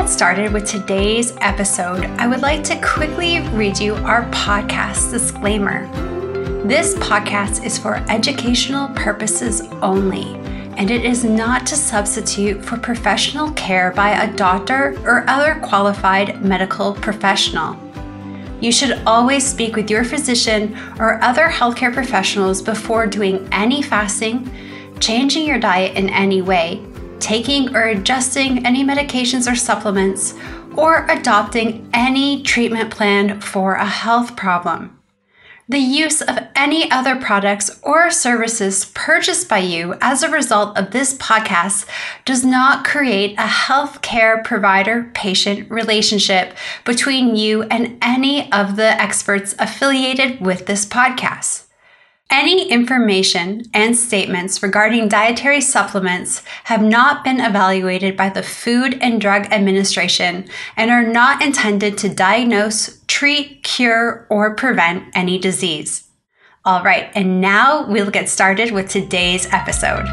get started with today's episode, I would like to quickly read you our podcast disclaimer. This podcast is for educational purposes only, and it is not to substitute for professional care by a doctor or other qualified medical professional. You should always speak with your physician or other healthcare professionals before doing any fasting, changing your diet in any way, taking or adjusting any medications or supplements, or adopting any treatment plan for a health problem. The use of any other products or services purchased by you as a result of this podcast does not create a healthcare provider-patient relationship between you and any of the experts affiliated with this podcast. Any information and statements regarding dietary supplements have not been evaluated by the Food and Drug Administration and are not intended to diagnose, treat, cure, or prevent any disease. All right, and now we'll get started with today's episode.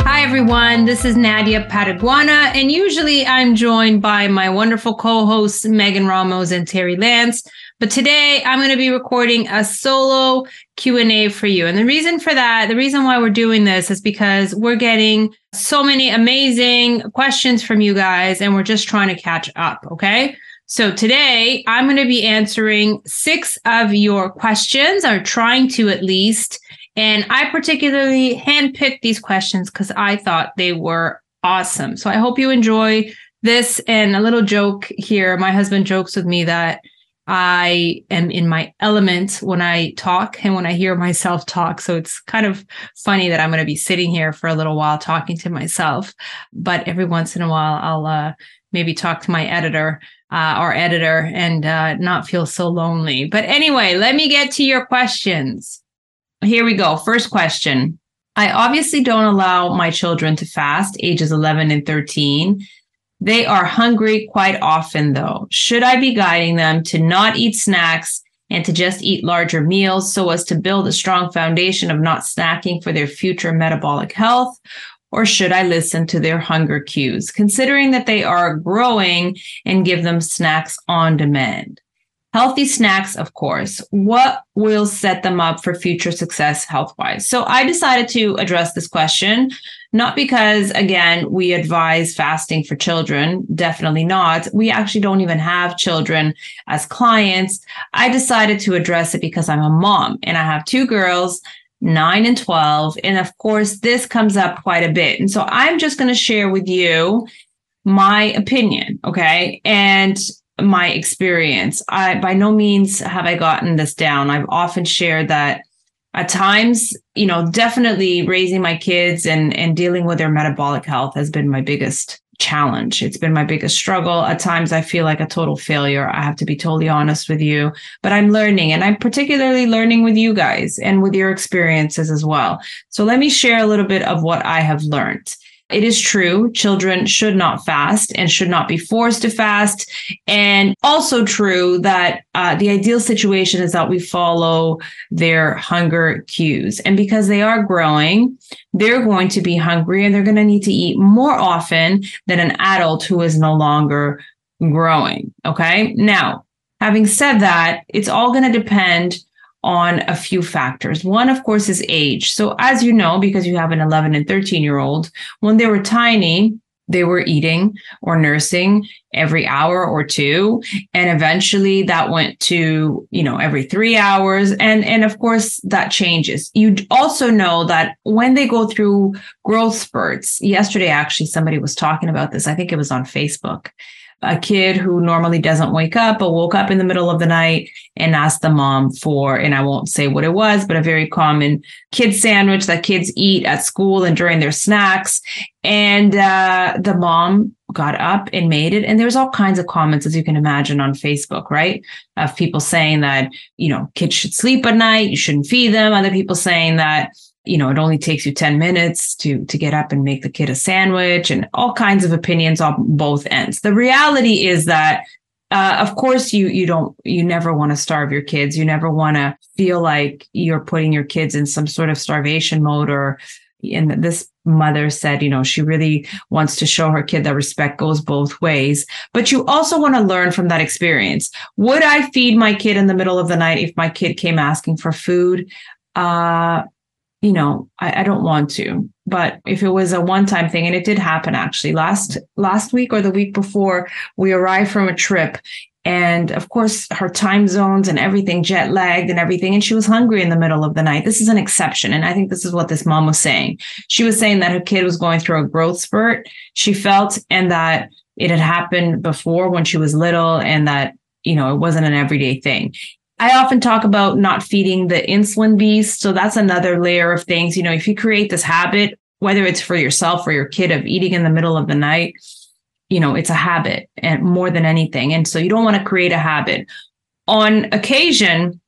Hi everyone, this is Nadia Pataguana, and usually I'm joined by my wonderful co-hosts Megan Ramos and Terry Lance. But today I'm going to be recording a solo Q&A for you. And the reason for that, the reason why we're doing this is because we're getting so many amazing questions from you guys and we're just trying to catch up. Okay. So today I'm going to be answering 6 of your questions, or trying to at least. And I particularly handpicked these questions because I thought they were awesome. So I hope you enjoy this. And a little joke here. My husband jokes with me that I am in my element when I talk and when I hear myself talk. So it's kind of funny that I'm going to be sitting here for a little while talking to myself. But every once in a while, I'll maybe talk to my editor and not feel so lonely. But anyway, let me get to your questions. Here we go. First question. I obviously don't allow my children to fast, ages 11 and 13. They are hungry quite often, though. Should I be guiding them to not eat snacks and to just eat larger meals so as to build a strong foundation of not snacking for their future metabolic health? Or should I listen to their hunger cues, considering that they are growing, and give them snacks on demand? Healthy snacks, of course. What will set them up for future success health-wise? So I decided to address this question, not because, again, we advise fasting for children. Definitely not. We actually don't even have children as clients. I decided to address it because I'm a mom and I have 2 girls, 9 and 12. And of course, this comes up quite a bit. And so I'm just going to share with you my opinion, okay? And my experience. By no means have I gotten this down. I've often shared that at times, definitely raising my kids and dealing with their metabolic health has been my biggest challenge. It's been my biggest struggle. At times I feel like a total failure. I have to be totally honest with you, but I'm learning, and I'm particularly learning with you guys and with your experiences as well. So let me share a little bit of what I have learned. It is true, children should not fast and should not be forced to fast. And also true that the ideal situation is that we follow their hunger cues. And because they are growing, they're going to be hungry and they're going to need to eat more often than an adult who is no longer growing. Okay. Now, having said that, it's all going to depend on a few factors. One, of course, is age. So as you know, because you have an 11 and 13-year-old, when they were tiny, they were eating or nursing every hour or 2. And eventually that went to, every 3 hours. And of course, that changes. You also know that when they go through growth spurts, yesterday, actually, somebody was talking about this. I think it was on Facebook. A kid who normally doesn't wake up, but woke up in the middle of the night and asked the mom for, and I won't say what it was, but a very common kid sandwich that kids eat at school and during their snacks. And the mom got up and made it. And there's all kinds of comments, as you can imagine, on Facebook, right? Of people saying that, kids should sleep at night, you shouldn't feed them. Other people saying that, it only takes you 10 minutes to get up and make the kid a sandwich, and all kinds of opinions on both ends. The reality is that, of course, you never want to starve your kids. You never want to feel like you're putting your kids in some sort of starvation mode or, And this mother said, she really wants to show her kid that respect goes both ways. But you also want to learn from that experience. Would I feed my kid in the middle of the night if my kid came asking for food? I don't want to. But if it was a one-time thing, and it did happen actually last week or the week before, we arrived from a trip. And of course, her time zones and everything, jet lagged and everything. And she was hungry in the middle of the night. This is an exception. And I think this is what this mom was saying. She was saying that her kid was going through a growth spurt, she felt, and that it had happened before when she was little, and that, it wasn't an everyday thing. I often talk about not feeding the insulin beast. So that's another layer of things. If you create this habit, whether it's for yourself or your kid, of eating in the middle of the night, it's a habit, and more than anything. And so you don't want to create a habit. On occasion,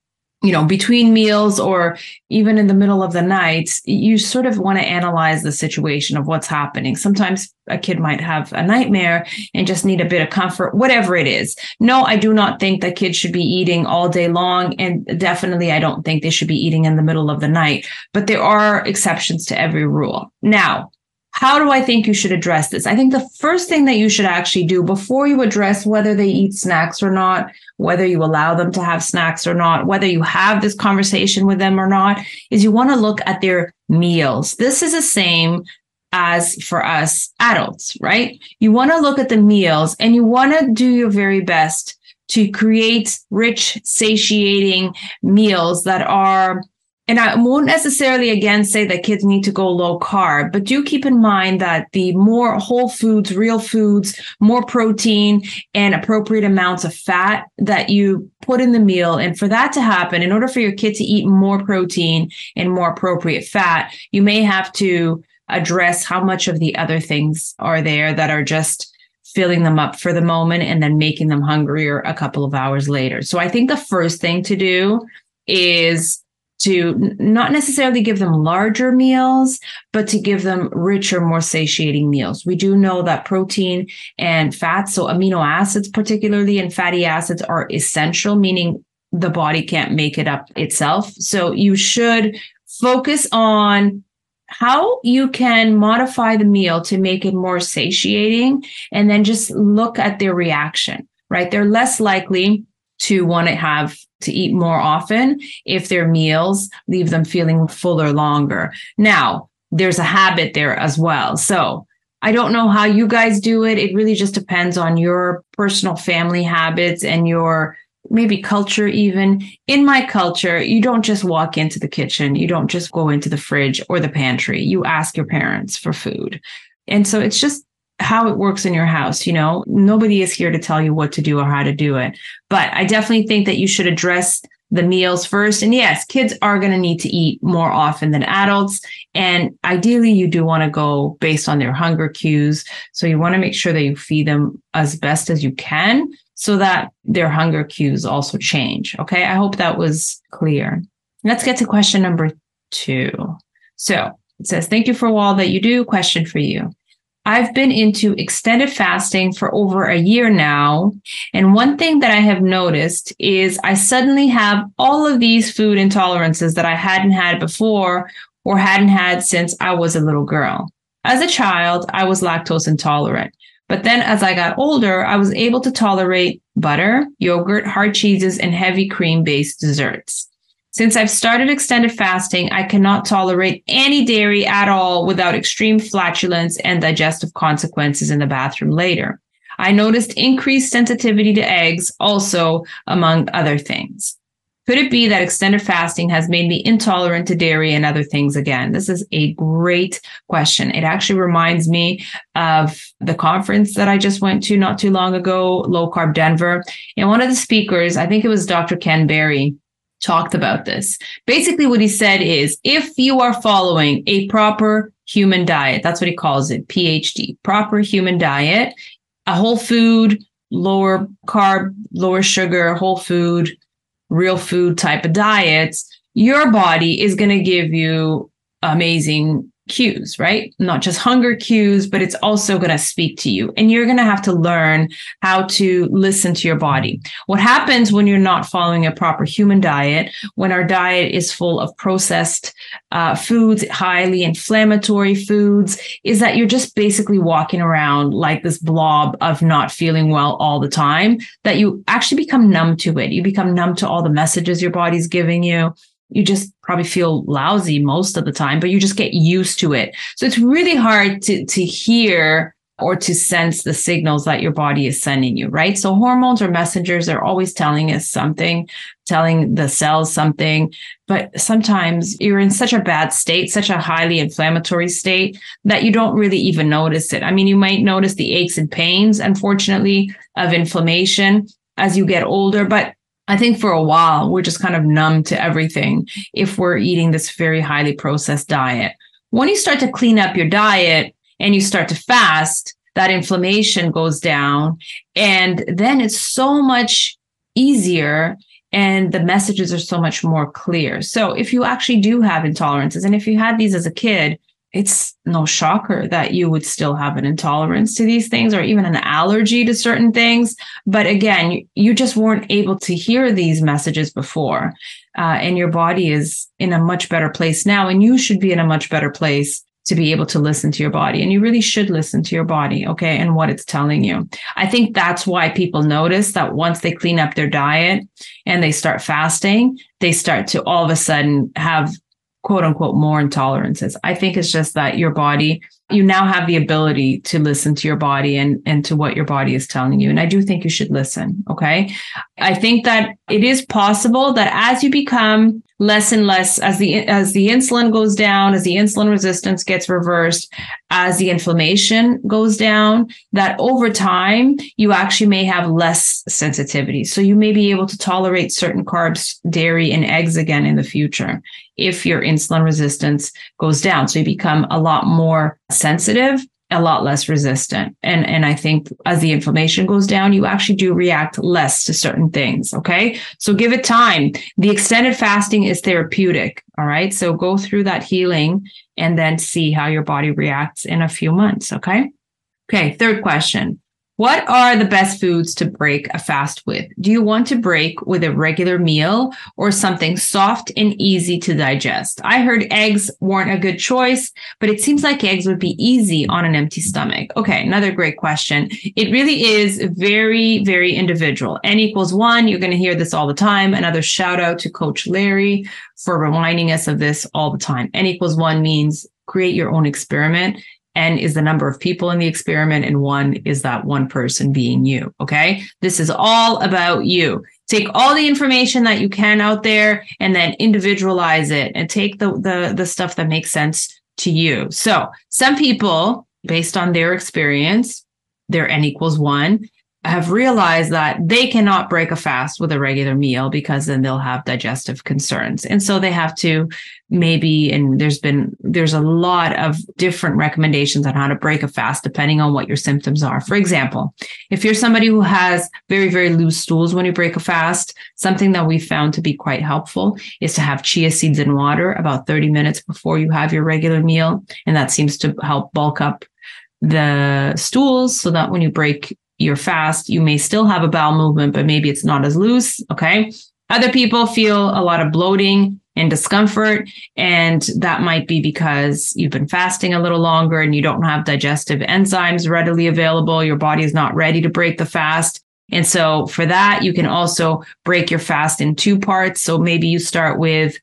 between meals or even in the middle of the night, you sort of want to analyze the situation of what's happening. Sometimes a kid might have a nightmare and just need a bit of comfort, whatever it is. No, I do not think that kids should be eating all day long. And definitely, I don't think they should be eating in the middle of the night. But there are exceptions to every rule. Now, how do I think you should address this? I think the first thing that you should actually do before you address whether they eat snacks or not, whether you allow them to have snacks or not, whether you have this conversation with them or not, is you want to look at their meals. This is the same as for us adults, right? You want to look at the meals, and you want to do your very best to create rich, satiating meals that are. And I won't necessarily, again, say that kids need to go low carb, but do keep in mind that the more whole foods, real foods, more protein, and appropriate amounts of fat that you put in the meal. And for that to happen, in order for your kid to eat more protein and more appropriate fat, you may have to address how much of the other things are there that are just filling them up for the moment and then making them hungrier a couple of hours later. So I think the first thing to do is to not necessarily give them larger meals, but to give them richer, more satiating meals. We do know that protein and fats, so amino acids particularly, and fatty acids are essential, meaning the body can't make it up itself. So you should focus on how you can modify the meal to make it more satiating, and then just look at their reaction, right? They're less likely to want to eat more often if their meals leave them feeling fuller longer. Now, there's a habit there as well. So I don't know how you guys do it. It really just depends on your personal family habits and your maybe culture even. In my culture, you don't just walk into the kitchen. You don't just go into the fridge or the pantry. You ask your parents for food. And so it's just how it works in your house. Nobody is here to tell you what to do or how to do it. But I definitely think that you should address the meals first. And yes, kids are going to need to eat more often than adults. And ideally, you do want to go based on their hunger cues. So you want to make sure that you feed them as best as you can so that their hunger cues also change. Okay, I hope that was clear. Let's get to question number 2. So it says, thank you for all that you do. Question for you. I've been into extended fasting for over a year now. And one thing that I have noticed is I suddenly have all of these food intolerances that I hadn't had before or hadn't had since I was a little girl. As a child, I was lactose intolerant. But then as I got older, I was able to tolerate butter, yogurt, hard cheeses, and heavy cream-based desserts. Since I've started extended fasting, I cannot tolerate any dairy at all without extreme flatulence and digestive consequences in the bathroom later. I noticed increased sensitivity to eggs also, among other things. Could it be that extended fasting has made me intolerant to dairy and other things again? This is a great question. It actually reminds me of the conference that I just went to not too long ago, Low Carb Denver. And one of the speakers, I think it was Dr. Ken Berry, talked about this. Basically, what he said is, if you are following a proper human diet, that's what he calls it, PhD, proper human diet, a whole food, lower carb, lower sugar, whole food, real food type of diets, your body is going to give you amazing cues, right? Not just hunger cues, but it's also going to speak to you. And you're going to have to learn how to listen to your body. What happens when you're not following a proper human diet, when our diet is full of processed foods, highly inflammatory foods, is that you're just basically walking around like this blob of not feeling well all the time, that you actually become numb to it. You become numb to all the messages your body's giving you. You just probably feel lousy most of the time, but you just get used to it. So it's really hard to hear or to sense the signals that your body is sending you, right? So hormones are messengers. They're always telling us something, telling the cells something. But sometimes you're in such a bad state, such a highly inflammatory state, that you don't really even notice it. I mean, you might notice the aches and pains, unfortunately, of inflammation as you get older, but I think for a while, we're just kind of numb to everything if we're eating this very highly processed diet. When you start to clean up your diet and you start to fast, that inflammation goes down. And then it's so much easier and the messages are so much more clear. So if you actually do have intolerances, and if you had these as a kid, it's no shocker that you would still have an intolerance to these things or even an allergy to certain things. But again, you just weren't able to hear these messages before. And your body is in a much better place now. And you should be in a much better place to be able to listen to your body. And you really should listen to your body, okay, and what it's telling you. I think that's why people notice that once they clean up their diet and they start fasting, they start to all of a sudden have quote unquote more intolerances. I think it's just that your body, you now have the ability to listen to your body and to what your body is telling you. And I do think you should listen. Okay. I think that it is possible that as you become less and less, as the insulin goes down, as the insulin resistance gets reversed, as the inflammation goes down, that over time, you actually may have less sensitivity. So you may be able to tolerate certain carbs, dairy, and eggs again in the future if your insulin resistance goes down. So you become a lot more sensitive, a lot less resistant. And I think as the inflammation goes down, you actually do react less to certain things. Okay. So give it time. The extended fasting is therapeutic. All right. So go through that healing and then see how your body reacts in a few months. Okay. Okay. Third question. What are the best foods to break a fast with? Do you want to break with a regular meal or something soft and easy to digest? I heard eggs weren't a good choice, but it seems like eggs would be easy on an empty stomach. Okay, another great question. It really is very, very individual. N equals 1. You're going to hear this all the time. Another shout out to Coach Larry for reminding us of this all the time. N equals 1 means create your own experiment. N is the number of people in the experiment, and 1 is that one person being you. Okay. This is all about you. Take all the information that you can out there and then individualize it and take the stuff that makes sense to you. So some people, based on their experience, their N equals 1, have realized that they cannot break a fast with a regular meal because then they'll have digestive concerns. And so they have to maybe, and there's a lot of different recommendations on how to break a fast depending on what your symptoms are. For example, if you're somebody who has very, very loose stools when you break a fast, something that we found to be quite helpful is to have chia seeds in water about 30 minutes before you have your regular meal. And that seems to help bulk up the stools so that when you break your fast, you may still have a bowel movement, but maybe it's not as loose. Okay. Other people feel a lot of bloating and discomfort, and that might be because you've been fasting a little longer and you don't have digestive enzymes readily available. Your body is not ready to break the fast. And so for that, you can also break your fast in 2 parts. So maybe you start with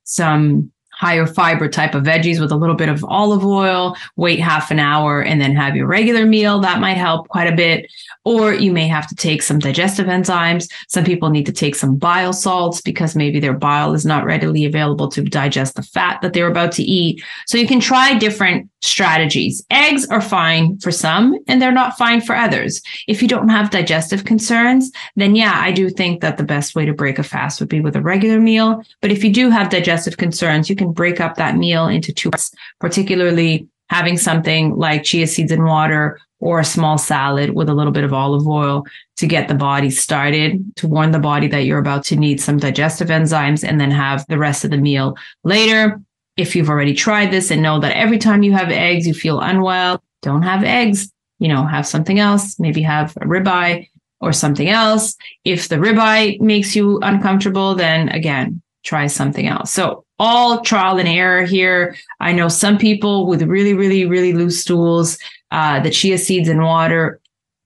some higher fiber type of veggies with a little bit of olive oil, wait half an hour, and then have your regular meal. That might help quite a bit. Or you may have to take some digestive enzymes. Some people need to take some bile salts because maybe their bile is not readily available to digest the fat that they're about to eat. So you can try different strategies. Eggs are fine for some, and they're not fine for others. If you don't have digestive concerns, then yeah, I do think that the best way to break a fast would be with a regular meal. But if you do have digestive concerns, you can break up that meal into 2 parts, particularly having something like chia seeds in water or a small salad with a little bit of olive oil to get the body started, to warn the body that you're about to need some digestive enzymes, and then have the rest of the meal later. if you've already tried this and know that every time you have eggs, you feel unwell, don't have eggs, have something else, maybe have a ribeye or something else. If the ribeye makes you uncomfortable, then again, try something else. So all trial and error here. I know some people with really, really, really loose stools, the chia seeds and water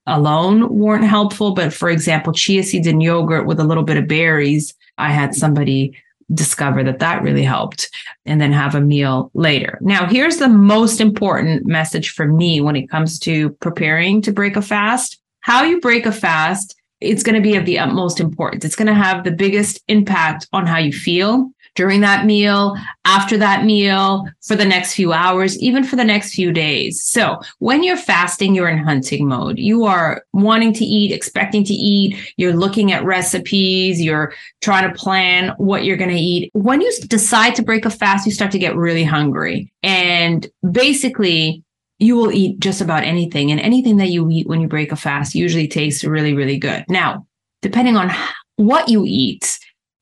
alone weren't helpful. But for example, chia seeds and yogurt with a little bit of berries, I had somebody discover that really helped, and then have a meal later. Now, here's the most important message for me when it comes to preparing to break a fast. How you break a fast, it's going to be of the utmost importance. It's going to have the biggest impact on how you feel during that meal, after that meal, for the next few hours, even for the next few days. So when you're fasting, you're in hunting mode. You are wanting to eat, expecting to eat. You're looking at recipes. You're trying to plan what you're going to eat. When you decide to break a fast, you start to get really hungry. And basically, you will eat just about anything. And anything that you eat when you break a fast usually tastes really, really good. Now, depending on what you eat,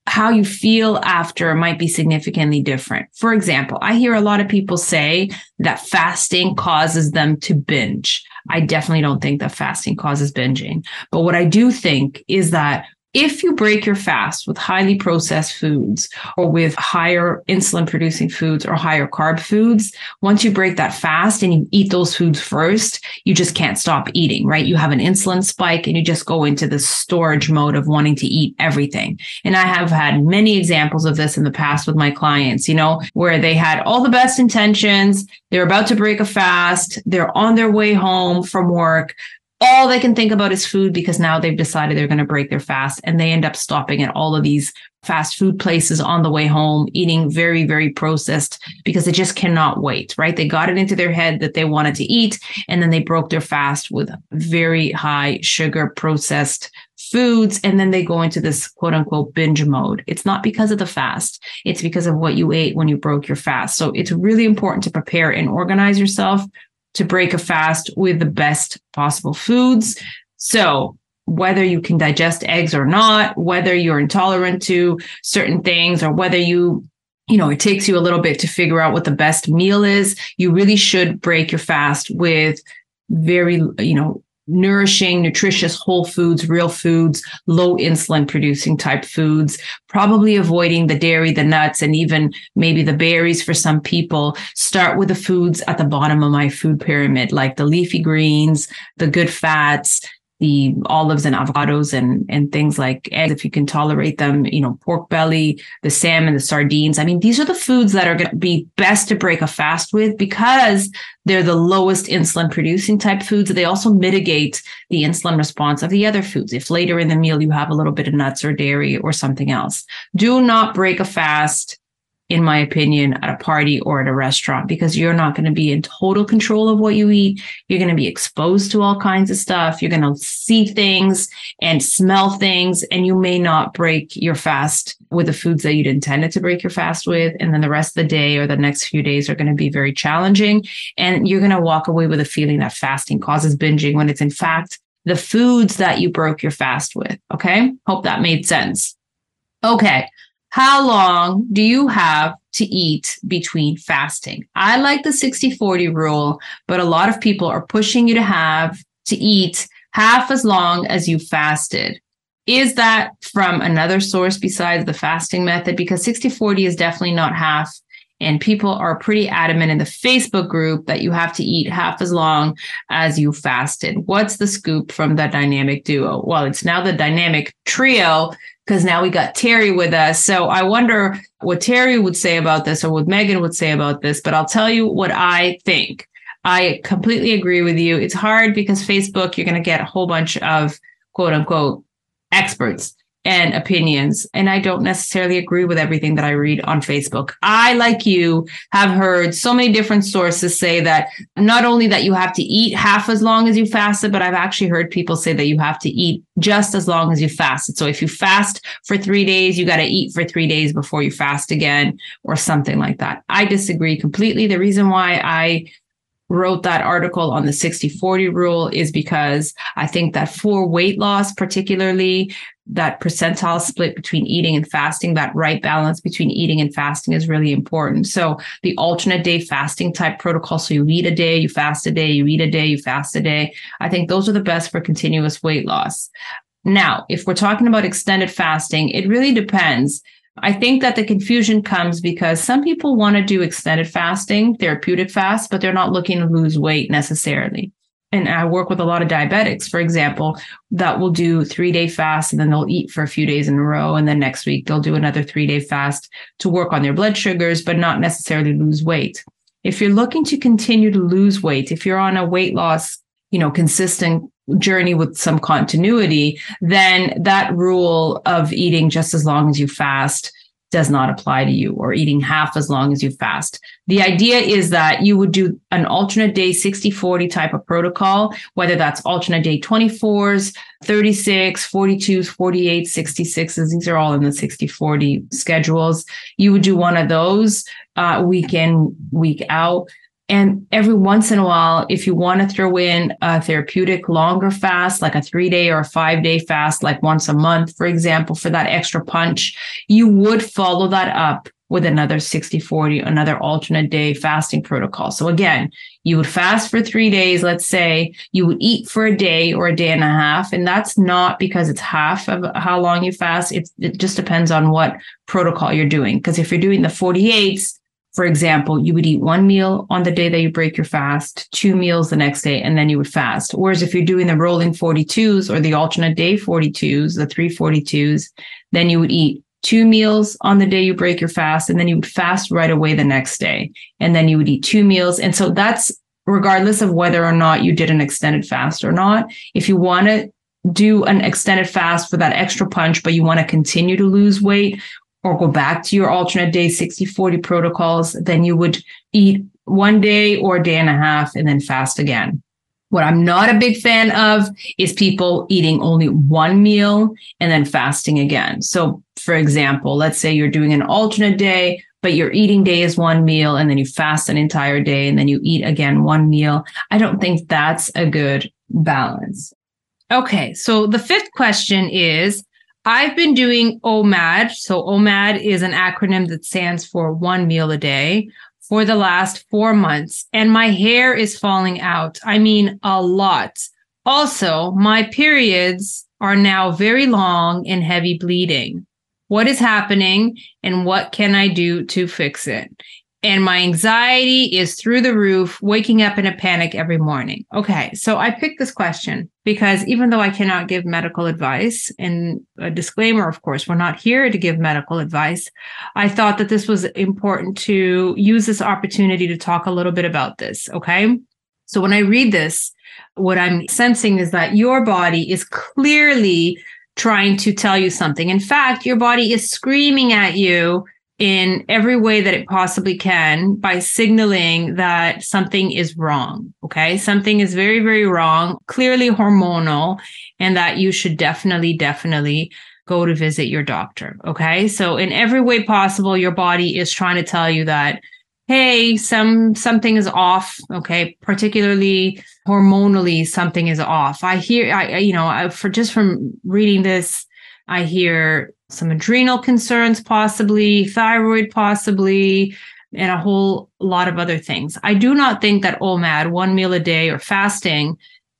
how you feel after might be significantly different. For example, I hear a lot of people say that fasting causes them to binge. I definitely don't think that fasting causes binging. But what I do think is that if you break your fast with highly processed foods or with higher insulin producing foods or higher carb foods, once you break that fast and you eat those foods first, you just can't stop eating, right? You have an insulin spike and you just go into the storage mode of wanting to eat everything. And I have had many examples of this in the past with my clients, where they had all the best intentions. They're about to break a fast. They're on their way home from work. All they can think about is food because now they've decided they're going to break their fast, and they end up stopping at all of these fast food places on the way home, eating very, very processed because they just cannot wait, right? They got it into their head that they wanted to eat, and then they broke their fast with very high sugar processed foods. And then they go into this quote unquote binge mode. It's not because of the fast. It's because of what you ate when you broke your fast. So it's really important to prepare and organize yourself to break a fast with the best possible foods. So whether you can digest eggs or not, whether you're intolerant to certain things, or whether it takes you a little bit to figure out what the best meal is, you really should break your fast with very, nourishing, nutritious, whole foods, real foods, low insulin producing type foods, probably avoiding the dairy, the nuts, and even maybe the berries for some people. Start with the foods at the bottom of my food pyramid, like the leafy greens, the good fats, the olives and avocados and things like eggs, if you can tolerate them, pork belly, the salmon, the sardines. I mean, these are the foods that are going to be best to break a fast with because they're the lowest insulin producing type foods. They also mitigate the insulin response of the other foods. If later in the meal you have a little bit of nuts or dairy or something else, do not break a fast, in my opinion, at a party or at a restaurant, because you're not going to be in total control of what you eat. You're going to be exposed to all kinds of stuff. You're going to see things and smell things, and you may not break your fast with the foods that you'd intended to break your fast with. And then the rest of the day or the next few days are going to be very challenging. And you're going to walk away with a feeling that fasting causes binging when it's in fact the foods that you broke your fast with. Okay. Hope that made sense. Okay. How long do you have to eat between fasting? I like the 60-40 rule, but a lot of people are pushing you to eat half as long as you fasted. Is that from another source besides the fasting method? Because 60-40 is definitely not half. And people are pretty adamant in the Facebook group that you have to eat half as long as you fasted. What's the scoop from the dynamic duo? Well, it's now the dynamic trio, because now we got Terry with us. So I wonder what Terry would say about this or what Megan would say about this, but I'll tell you what I think. I completely agree with you. It's hard because Facebook, you're going to get a whole bunch of quote unquote experts and opinions. And I don't necessarily agree with everything that I read on Facebook. I, like you, have heard so many different sources say that not only that you have to eat half as long as you fasted, but I've actually heard people say that you have to eat just as long as you fasted. So if you fast for 3 days, you got to eat for 3 days before you fast again or something like that. I disagree completely. The reason why I wrote that article on the 60-40 rule is because I think that for weight loss, particularly, that percentile split between eating and fasting, that right balance between eating and fasting is really important. So the alternate day fasting type protocol, so you eat a day, you fast a day, you eat a day, you fast a day, I think those are the best for continuous weight loss. Now, if we're talking about extended fasting, it really depends. I think that the confusion comes because some people want to do extended fasting, therapeutic fast, but they're not looking to lose weight necessarily. And I work with a lot of diabetics, for example, that will do 3-day fast and then they'll eat for a few days in a row. And then next week they'll do another 3-day fast to work on their blood sugars, but not necessarily lose weight. If you're looking to continue to lose weight, if you're on a weight loss, consistent journey with some continuity, then that rule of eating just as long as you fast does not apply to you, or eating half as long as you fast. The idea is that you would do an alternate day 60-40 type of protocol, whether that's alternate day 24s, 36, 42s, 48, 66s. These are all in the 60-40 schedules. You would do one of those week in, week out. And every once in a while, if you want to throw in a therapeutic longer fast, like a 3-day or a 5-day fast, like once a month, for example, for that extra punch, you would follow that up with another 60-40, another alternate day fasting protocol. So again, you would fast for 3 days, let's say, you would eat for a day or a day and a half. And that's not because it's half of how long you fast. It just depends on what protocol you're doing. Because if you're doing the 48s, for example, you would eat 1 meal on the day that you break your fast, 2 meals the next day, and then you would fast. Whereas if you're doing the rolling 42s or the alternate day 42s, the 342s, then you would eat 2 meals on the day you break your fast, and then you would fast right away the next day. And then you would eat 2 meals. And so that's regardless of whether or not you did an extended fast or not. If you want to do an extended fast for that extra punch, but you want to continue to lose weight, or go back to your alternate day 60-40 protocols, then you would eat 1 day or a day and a half and then fast again. What I'm not a big fan of is people eating only 1 meal and then fasting again. So for example, let's say you're doing an alternate day, but your eating day is 1 meal and then you fast an entire day and then you eat again 1 meal. I don't think that's a good balance. Okay, so the fifth question is, I've been doing OMAD. So OMAD is an acronym that stands for 1 meal a day for the last 4 months. And my hair is falling out. I mean, a lot. Also, my periods are now very long and heavy bleeding. What is happening and what can I do to fix it? And my anxiety is through the roof, waking up in a panic every morning. Okay, so I picked this question because even though I cannot give medical advice, and a disclaimer, of course, we're not here to give medical advice, I thought that this was important to use this opportunity to talk a little bit about this, okay? So when I read this, what I'm sensing is that your body is clearly trying to tell you something. In fact, your body is screaming at you in every way that it possibly can by signaling that something is wrong, okay? Something is very, very wrong, clearly hormonal, and that you should definitely go to visit your doctor, okay? So in every way possible, your body is trying to tell you that, hey, something is off, okay? Particularly hormonally, something is off. From reading this, I hear some adrenal concerns, possibly thyroid, possibly, and a whole lot of other things. I do not think that OMAD, 1 meal a day or fasting,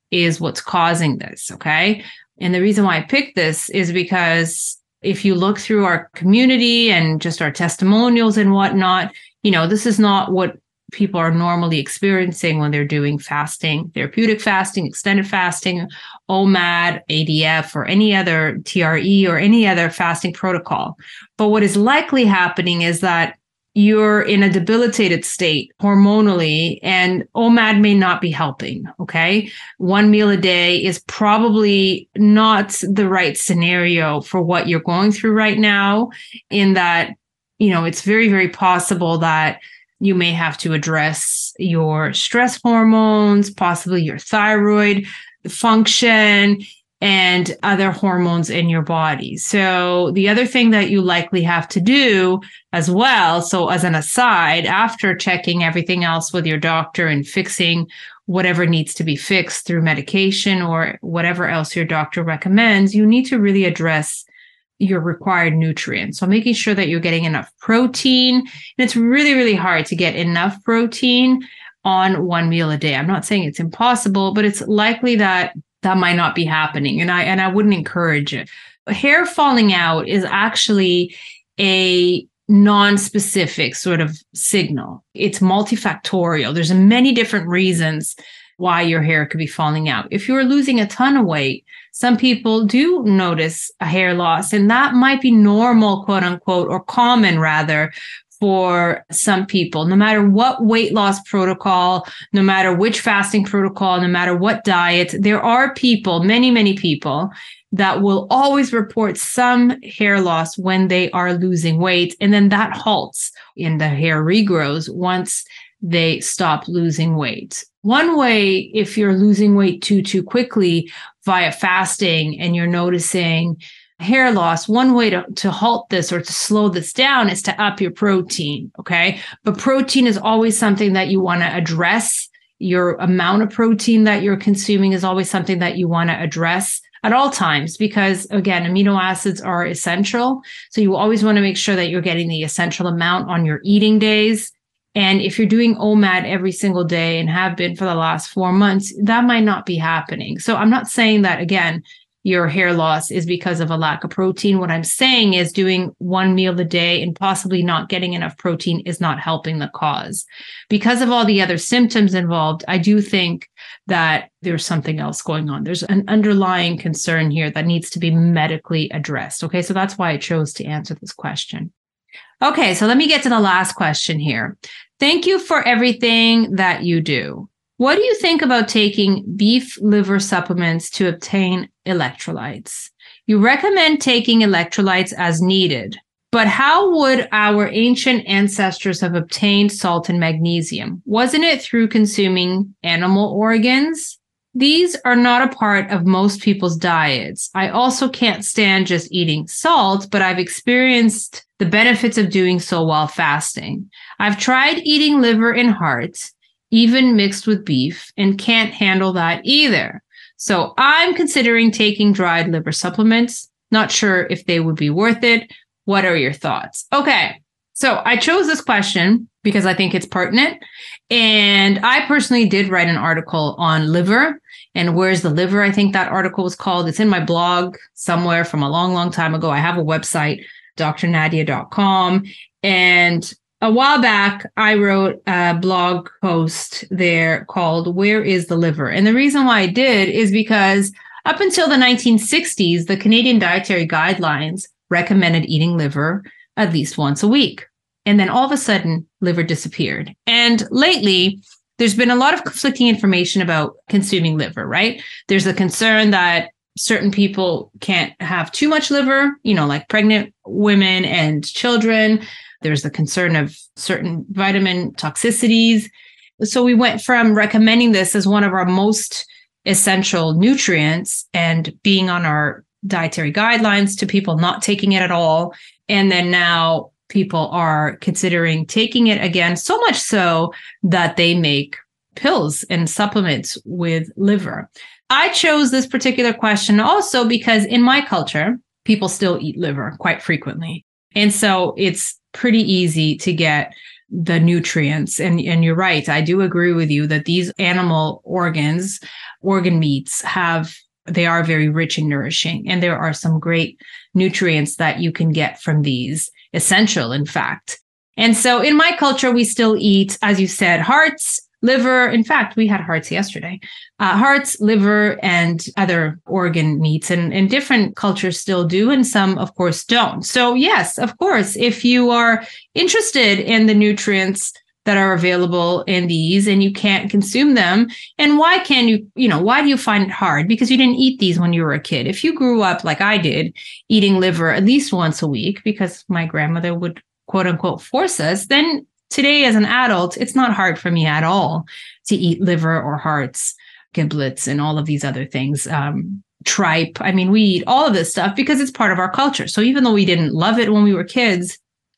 is what's causing this, okay? And the reason why I picked this is because if you look through our community and just our testimonials and whatnot, this is not what people are normally experiencing when they're doing fasting, therapeutic fasting, extended fasting, OMAD, ADF, or any other TRE or any other fasting protocol. But what is likely happening is that you're in a debilitated state hormonally, and OMAD may not be helping, okay? 1 meal a day is probably not the right scenario for what you're going through right now, in that, it's very, very possible that you may have to address your stress hormones, possibly your thyroid function. and other hormones in your body. So the other thing that you likely have to do as well, so as an aside, after checking everything else with your doctor and fixing whatever needs to be fixed through medication or whatever else your doctor recommends, you need to really address your required nutrients. So making sure that you're getting enough protein. And it's really, really hard to get enough protein on one meal a day. I'm not saying it's impossible, but it's likely that might not be happening. And I wouldn't encourage it. Hair falling out is actually a non-specific sort of signal. It's multifactorial. There's many different reasons why your hair could be falling out. If you're losing a ton of weight, some people do notice a hair loss, and that might be normal, quote unquote, or common rather, for some people. No matter what weight loss protocol, no matter which fasting protocol, no matter what diet, there are people, many, many people, that will always report some hair loss when they are losing weight. And then that halts and the hair regrows once they stop losing weight. One way, if you're losing weight too quickly via fasting and you're noticing hair loss, one way to halt this or to slow this down is to up your protein, okay? But protein is always something that you want to address. Your amount of protein that you're consuming is always something that you want to address at all times, because again, amino acids are essential. So you always want to make sure that you're getting the essential amount on your eating days. And if you're doing OMAD every single day and have been for the last 4 months, that might not be happening. So I'm not saying that, again, your hair loss is because of a lack of protein. What I'm saying is doing one meal a day and possibly not getting enough protein is not helping the cause. Because of all the other symptoms involved, I do think that there's something else going on. There's an underlying concern here that needs to be medically addressed. Okay, so that's why I chose to answer this question. Okay, so let me get to the last question here. Thank you for everything that you do. What do you think about taking beef liver supplements to obtain electrolytes? You recommend taking electrolytes as needed, but how would our ancient ancestors have obtained salt and magnesium? Wasn't it through consuming animal organs? These are not a part of most people's diets. I also can't stand just eating salt, but I've experienced the benefits of doing so while fasting. I've tried eating liver and heart, even mixed with beef, and can't handle that either. So I'm considering taking dried liver supplements. Not sure if they would be worth it. What are your thoughts? Okay, so I chose this question because I think it's pertinent. And I personally did write an article on liver and where's the liver, I think that article was called. It's in my blog somewhere from a long, long time ago. I have a website, drnadia.com. And a while back, I wrote a blog post there called Where is the Liver? And the reason why I did is because up until the 1960s, the Canadian Dietary Guidelines recommended eating liver at least once a week. And then all of a sudden, liver disappeared. And lately, there's been a lot of conflicting information about consuming liver, right? There's a concern that certain people can't have too much liver, like pregnant women and children. There's the concern of certain vitamin toxicities. So we went from recommending this as one of our most essential nutrients and being on our dietary guidelines to people not taking it at all. And then now people are considering taking it again, so much so that they make pills and supplements with liver. I chose this particular question also because in my culture, people still eat liver quite frequently. And so it's pretty easy to get the nutrients. And you're right. I do agree with you that these animal organ meats they are very rich and nourishing. And there are some great nutrients that you can get from these, essential, in fact. And so in my culture, we still eat, as you said, hearts, liver. In fact, we had hearts yesterday. Hearts, liver, and other organ meats. And different cultures still do, and some, of course, don't. So yes, of course, if you are interested in the nutrients that are available in these and you can't consume them, and why can you, why do you find it hard? Because you didn't eat these when you were a kid. If you grew up like I did, eating liver at least once a week because my grandmother would, quote unquote, force us, then today as an adult, it's not hard for me at all to eat liver or hearts, giblets, and all of these other things. tripe. I mean, we eat all of this stuff because it's part of our culture. So even though we didn't love it when we were kids,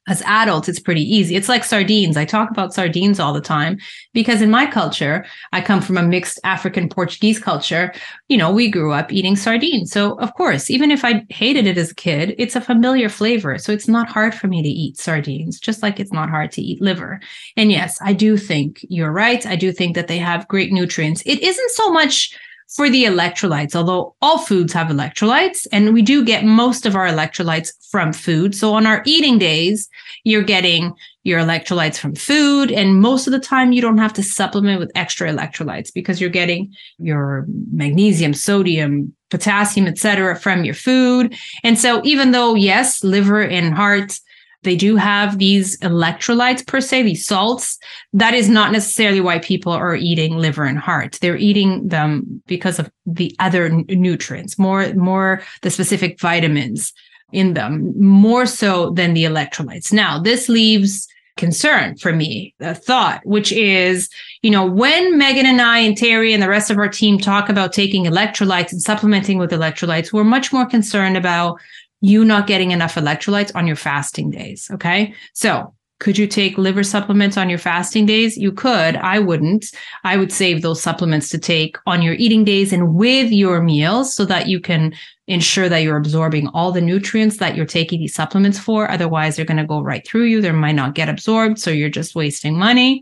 as adults, it's pretty easy. It's like sardines. I talk about sardines all the time because in my culture, I come from a mixed African Portuguese culture. We grew up eating sardines. So of course, even if I hated it as a kid, it's a familiar flavor. So it's not hard for me to eat sardines, just like it's not hard to eat liver. And yes, I do think you're right. I do think that they have great nutrients. It isn't so much for the electrolytes, although all foods have electrolytes, and we do get most of our electrolytes from food. So on our eating days, you're getting your electrolytes from food, and most of the time you don't have to supplement with extra electrolytes because you're getting your magnesium, sodium, potassium, etc., from your food. And so even though, yes, liver and heart, they do have these electrolytes per se, these salts. That is not necessarily why people are eating liver and heart. They're eating them because of the other nutrients, more the specific vitamins in them, more so than the electrolytes. Now, this leaves concern for me, a thought, which is, when Megan and I and Terry and the rest of our team talk about taking electrolytes and supplementing with electrolytes, we're much more concerned about you not getting enough electrolytes on your fasting days. Okay. So could you take liver supplements on your fasting days? You could. I wouldn't. I would save those supplements to take on your eating days and with your meals so that you can ensure that you're absorbing all the nutrients that you're taking these supplements for. Otherwise, they're going to go right through you. They might not get absorbed. So you're just wasting money.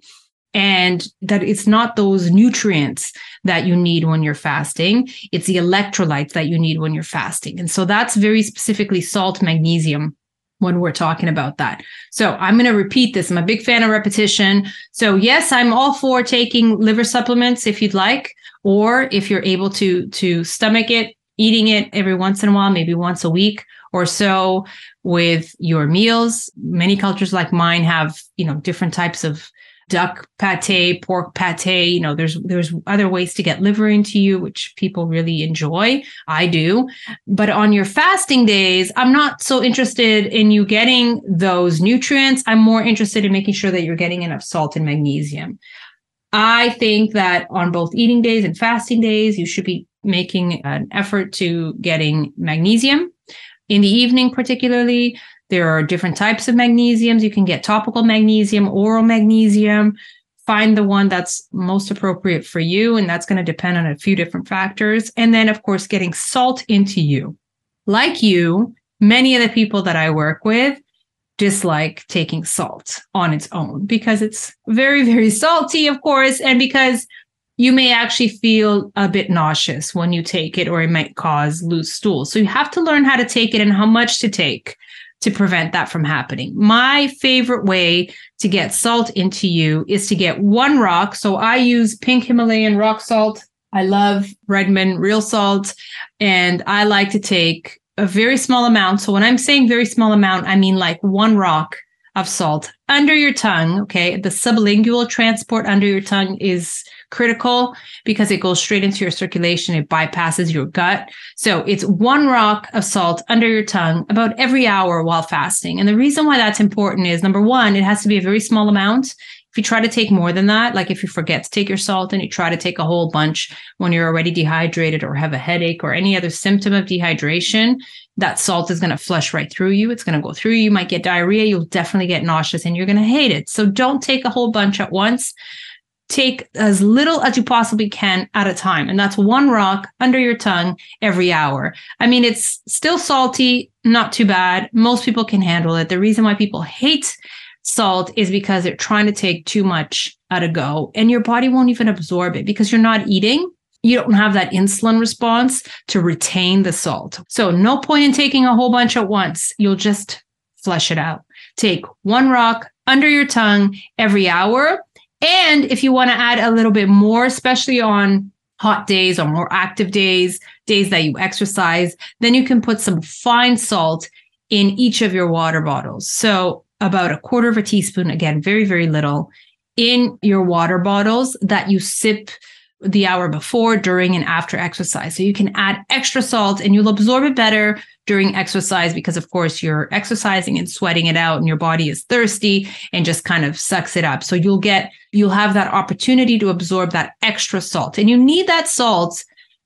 And that it's not those nutrients that you need when you're fasting. It's the electrolytes that you need when you're fasting. And so that's very specifically salt, magnesium when we're talking about that. So I'm going to repeat this. I'm a big fan of repetition. So yes, I'm all for taking liver supplements if you'd like, or if you're able to stomach it, eating it every once in a while, maybe once a week or so with your meals. Many cultures like mine have, different types of duck pate, pork pate. There's other ways to get liver into you, which people really enjoy. I do. But on your fasting days, I'm not so interested in you getting those nutrients. I'm more interested in making sure that you're getting enough salt and magnesium. I think that on both eating days and fasting days, you should be making an effort to getting magnesium in the evening, particularly. There are different types of magnesiums. You can get topical magnesium, oral magnesium. Find the one that's most appropriate for you. And that's going to depend on a few different factors. And then, of course, getting salt into you. Like you, many of the people that I work with dislike taking salt on its own because it's very, very salty, of course, and because you may actually feel a bit nauseous when you take it, or it might cause loose stool. So you have to learn how to take it and how much to take to prevent that from happening. My favorite way to get salt into you is to get one rock. So I use pink Himalayan rock salt. I love Redmond real salt. And I like to take a very small amount. So when I'm saying very small amount, I mean like one rock of salt under your tongue. Okay. The sublingual transport under your tongue is critical because it goes straight into your circulation. It bypasses your gut. So it's one rock of salt under your tongue about every hour while fasting. And the reason why that's important is, number one, it has to be a very small amount. If you try to take more than that, like if you forget to take your salt and you try to take a whole bunch when you're already dehydrated or have a headache or any other symptom of dehydration, that salt is going to flush right through you. It's going to go through you. You might get diarrhea. You'll definitely get nauseous and you're going to hate it. So don't take a whole bunch at once. Take as little as you possibly can at a time. And that's one rock under your tongue every hour. I mean, it's still salty, not too bad. Most people can handle it. The reason why people hate salt is because they're trying to take too much at a go and your body won't even absorb it because you're not eating. You don't have that insulin response to retain the salt. So no point in taking a whole bunch at once. You'll just flush it out. Take one rock under your tongue every hour. And if you want to add a little bit more, especially on hot days or more active days, days that you exercise, then you can put some fine salt in each of your water bottles. So about a quarter of a teaspoon, again, very, very little, in your water bottles that you sip the hour before, during, and after exercise. So you can add extra salt and you'll absorb it better during exercise because, of course, you're exercising and sweating it out and your body is thirsty and just kind of sucks it up. So you'll have that opportunity to absorb that extra salt. And you need that salt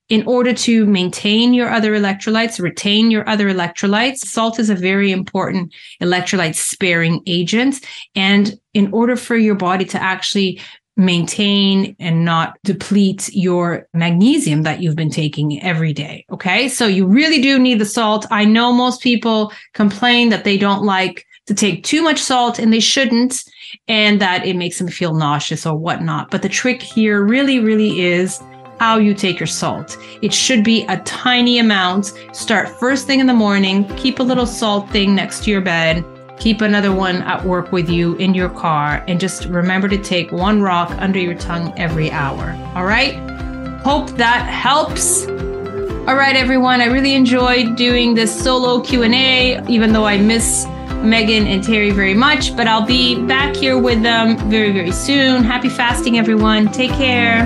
in order to maintain your other electrolytes, retain your other electrolytes. Salt is a very important electrolyte sparing agent. And in order for your body to actually maintain and not deplete your magnesium that you've been taking every day. Okay. So you really do need the salt. I know most people complain that they don't like to take too much salt, and they shouldn't, and that it makes them feel nauseous or whatnot. But the trick here really, really is how you take your salt. It should be a tiny amount. Start first thing in the morning, keep a little salt thing next to your bed. Keep another one at work with you in your car, and just remember to take one rock under your tongue every hour. All right? Hope that helps. All right, everyone. I really enjoyed doing this solo Q&A, even though I miss Megan and Terry very much, but I'll be back here with them very, very soon. Happy fasting, everyone. Take care.